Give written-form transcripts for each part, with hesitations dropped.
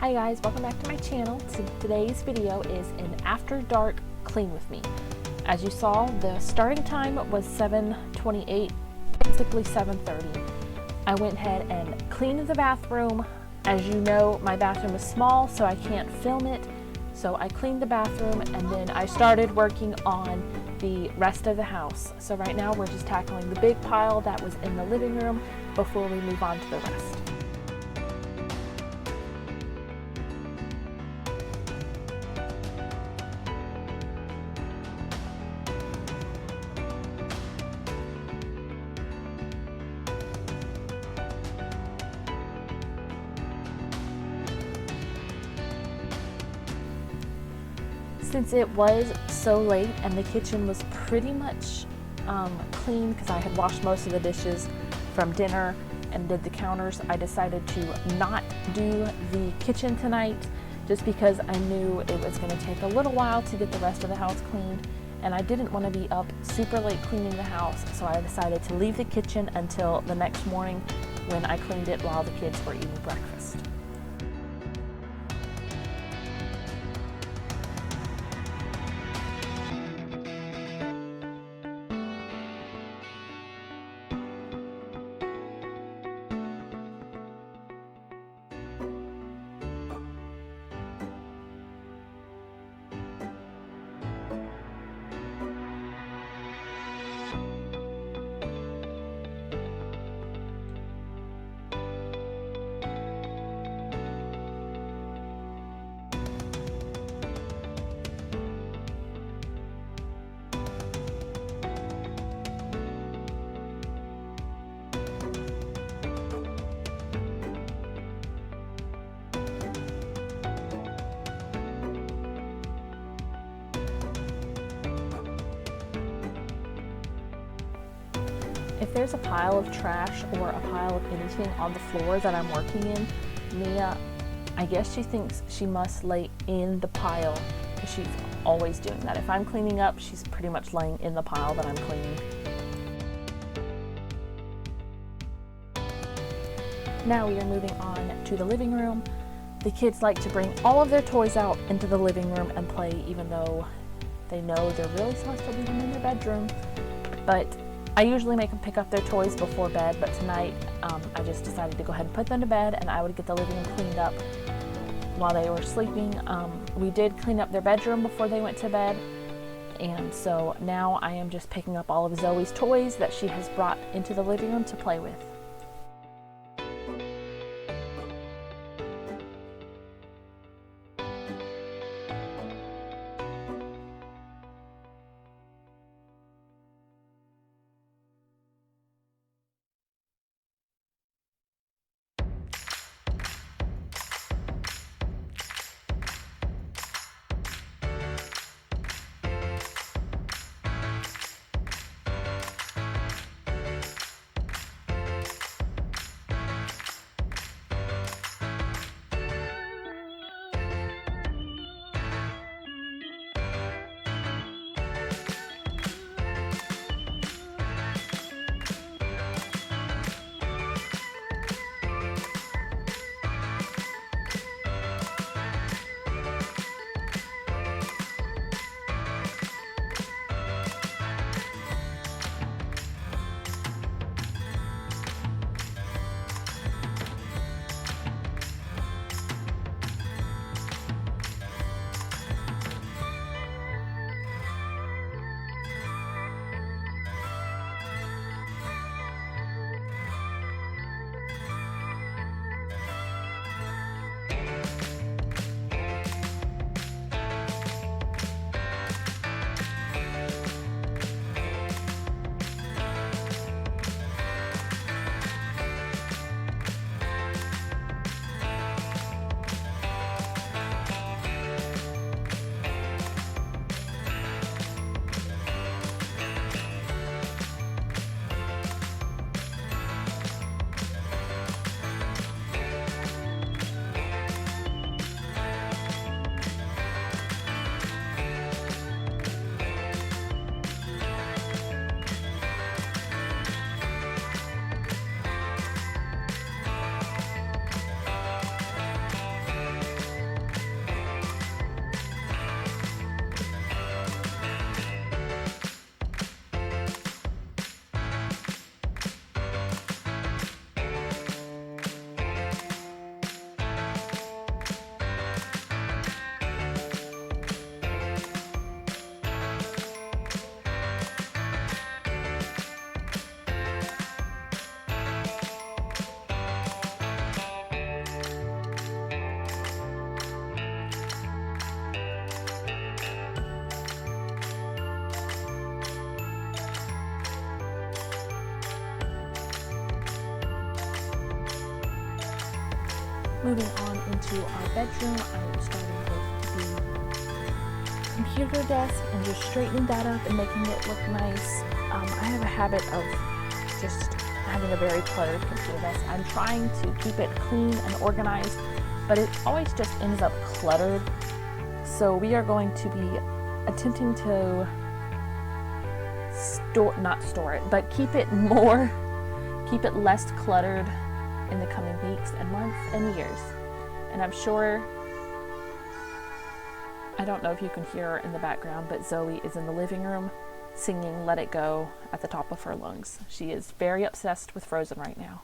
Hi guys, welcome back to my channel. Today's video is an after dark clean with me. As you saw, the starting time was 7:28, basically 7:30. I went ahead and cleaned the bathroom. As you know, my bathroom is small, so I can't film it. So I cleaned the bathroom and then I started working on the rest of the house. So right now we're just tackling the big pile that was in the living room before we move on to the rest. Since it was so late and the kitchen was pretty much clean because I had washed most of the dishes from dinner and did the counters, I decided to not do the kitchen tonight just because I knew it was going to take a little while to get the rest of the house cleaned, and I didn't want to be up super late cleaning the house, so I decided to leave the kitchen until the next morning when I cleaned it while the kids were eating breakfast. If there's a pile of trash or a pile of anything on the floor that I'm working in, Mia, I guess she thinks she must lay in the pile because she's always doing that. If I'm cleaning up, she's pretty much laying in the pile that I'm cleaning. Now we are moving on to the living room. The kids like to bring all of their toys out into the living room and play, even though they know they're really supposed to leave them in their bedroom. But I usually make them pick up their toys before bed, but tonight I just decided to go ahead and put them to bed and I would get the living room cleaned up while they were sleeping. We did clean up their bedroom before they went to bed, and so now I am just picking up all of Zoe's toys that she has brought into the living room to play with. Moving on into our bedroom, I'm starting with the computer desk and just straightening that up and making it look nice. I have a habit of just having a very cluttered computer desk. I'm trying to keep it clean and organized, but it always just ends up cluttered. So we are going to be attempting to keep it less cluttered in the coming weeks and months and years. And I'm sure, I don't know if you can hear her in the background, but Zoe is in the living room singing Let It Go at the top of her lungs. She is very obsessed with Frozen right now.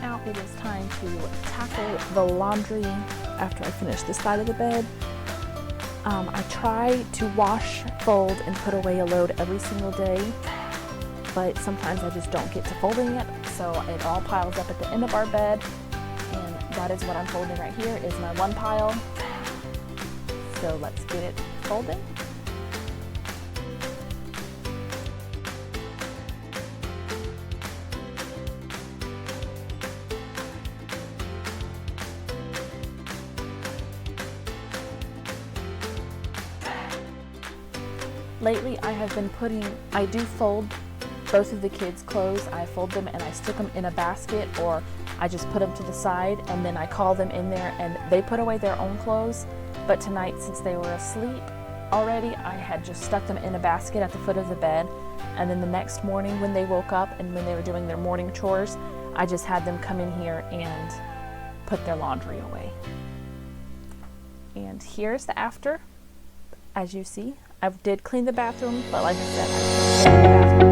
Now it is time to tackle the laundry after I finish this side of the bed. I try to wash, fold, and put away a load every single day, but sometimes I just don't get to folding it, so it all piles up at the end of our bed, and that is what I'm folding right here is my one pile. So let's get it folded. Lately, I do fold both of the kids' clothes. I fold them and I stick them in a basket, or I just put them to the side and then I call them in there and they put away their own clothes. But tonight, since they were asleep already, I had just stuck them in a basket at the foot of the bed. And then the next morning when they woke up and when they were doing their morning chores, I just had them come in here and put their laundry away. And here's the after. As you see, I did clean the bathroom, but like I said, I cleaned the bathroom